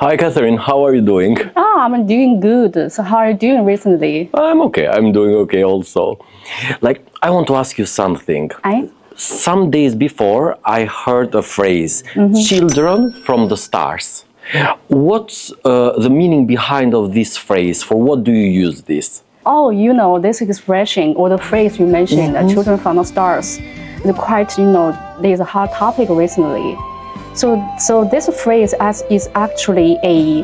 Hi, Catherine. How are you doing? I'm doing good. So how are you doing recently? I'm okay. I'm doing okay also. I want to ask you something. I Some days before, I heard a phrase, children from the stars. What's the meaning behind of this phrase? For what do you use this? this expression or the phrase you mentioned, children from the stars, is quite, there's a hot topic recently. So this phrase is actually a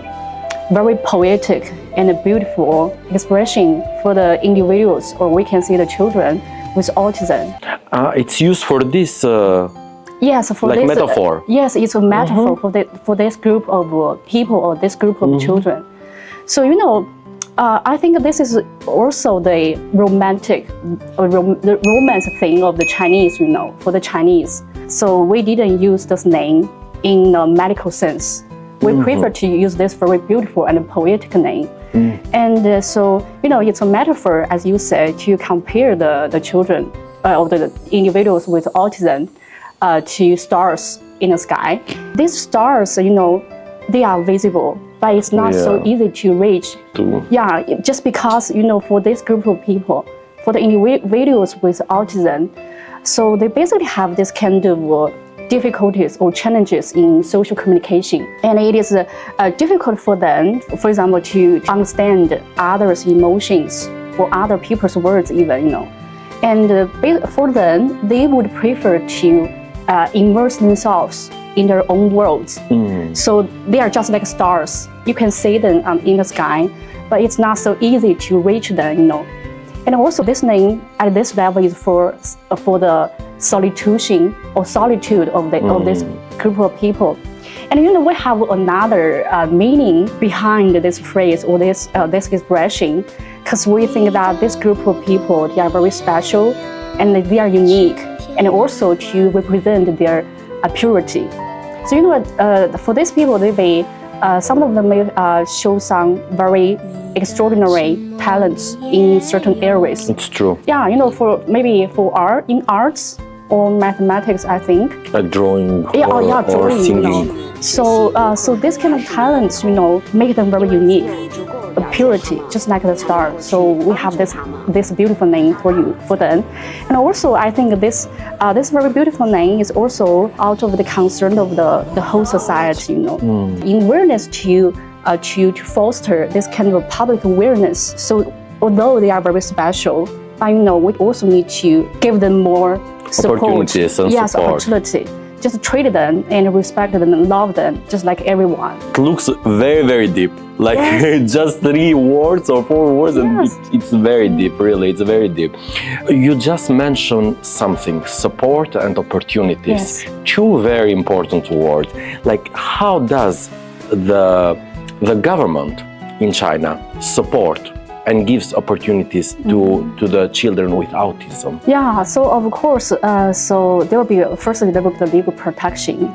very poetic and a beautiful expression for the individuals, or we can say the children with autism. It's used for this Yes, for like this metaphor. Yes, it's a metaphor for this group of people or this group of children. So I think this is also the romance thing of the Chinese. For the Chinese. So we didn't use this name in a medical sense. We prefer to use this very beautiful and poetic name. And so it's a metaphor, as you said, to compare the children or the individuals with autism to stars in the sky. These stars, they are visible, but it's not so easy to reach. Yeah, just because, for this group of people, for the individuals with autism, so they basically have this kind of difficulties or challenges in social communication. And it is difficult for them, for example, to understand others' emotions or other people's words even, And for them, they would prefer to immerse themselves in their own worlds. So they are just like stars. You can see them in the sky, but it's not so easy to reach them, And also this name at this level is for the solitude of this group of people. And we have another meaning behind this phrase or this expression, because we think that this group of people, they are very special and they are unique, and also to represent their purity. So for these people, some of them may show some very extraordinary talents in certain areas. It's true. Yeah, in arts or mathematics, I think. Like drawing drawing, or singing. So this kind of talents, make them very unique. Purity, just like the star. So we have this beautiful name for them. And also, I think this very beautiful name is also out of the concern of the whole society, in awareness to foster this kind of public awareness. So although they are very special, we also need to give them more support. Opportunities and support. Opportunity. Just treat them and respect them and love them, just like everyone. It looks very, very deep. Just 3 words or 4 words, and it's very deep, really. It's very deep. You just mentioned something, support and opportunities. Yes. 2 very important words. How does the government in China support and gives opportunities to the children with autism? Yeah, so of course, so there will be the legal protection.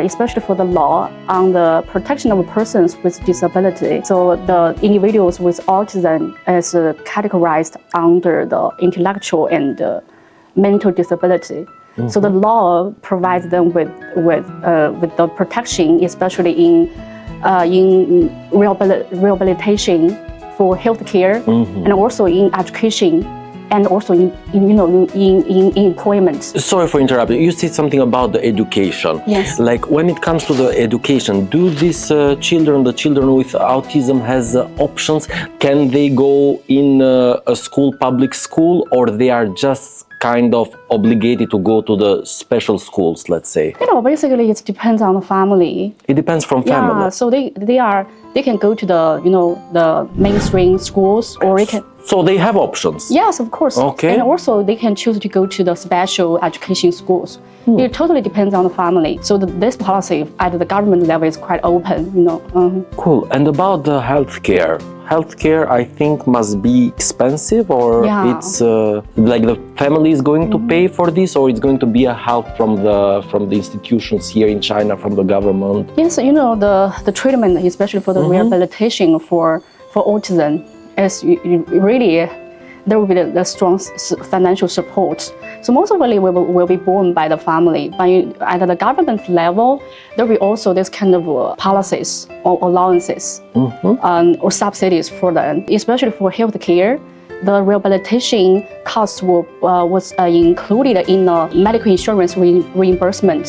Especially for the law on the protection of persons with disability. So the individuals with autism is categorized under the intellectual and mental disability. So the law provides them with the protection, especially in rehabilitation, for healthcare, and also in education, and also in employment. Sorry for interrupting. You said something about the education. Yes. When it comes to the education, do these the children with autism has options? Can they go in a school, public school, or they are just kind of obligated to go to the special schools, let's say? Basically it depends on the family. It depends from family. Yeah, so they can go to the mainstream schools, or they can. So they have options. Yes, of course. Okay. And also they can choose to go to the special education schools. It totally depends on the family. So this policy at the government level is quite open, Cool. And about the healthcare. Healthcare, I think, must be expensive, or it's the family is going to pay for this, or it's going to be a help from the institutions here in China, from the government. Yes, the treatment, especially for the rehabilitation for autism, is really there will be the strong financial support. So most of it will be borne by the family. But at the government level, there will be also this kind of policies or allowances or subsidies for them, especially for healthcare. The rehabilitation costs was included in the medical insurance reimbursement.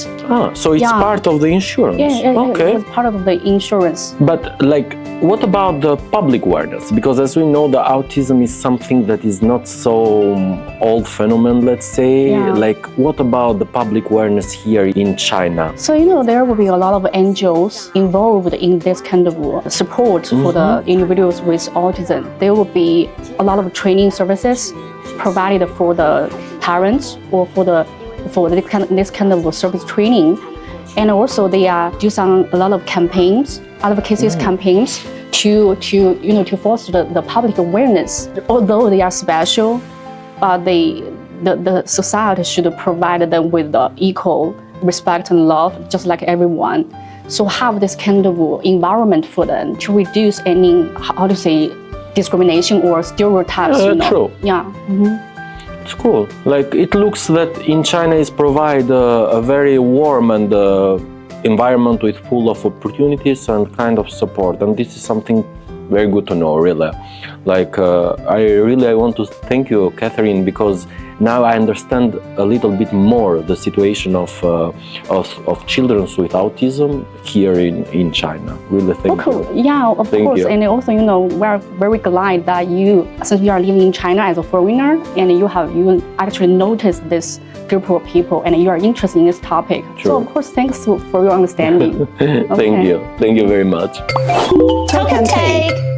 So it's part of the insurance. It was part of the insurance. But like, what about the public awareness? Because as we know, the autism is something that is not so old phenomenon, let's say. Like, what about the public awareness here in China? So, there will be a lot of NGOs involved in this kind of support for the individuals with autism. There will be a lot of training services provided for the parents or for this kind of service training. And also they do a lot of campaigns, advocacy campaigns to foster the public awareness. Although they are special, the society should provide them with the equal respect and love, just like everyone. So have this kind of environment for them to reduce any, discrimination or stereotypes. True. Yeah. It's cool. Like, it looks that in China is provide a very warm and environment with full of opportunities and kind of support, and this is something very good to know, really. Like, I want to thank you, Catherine, because now I understand a little bit more the situation of children with autism here in China. Really, thank you. Yeah, of course. And also, we're very glad that since you are living in China as a foreigner, and you actually noticed this group of people, and you are interested in this topic. Sure. So, of course, thanks for your understanding. Thank you very much. Talk and Take.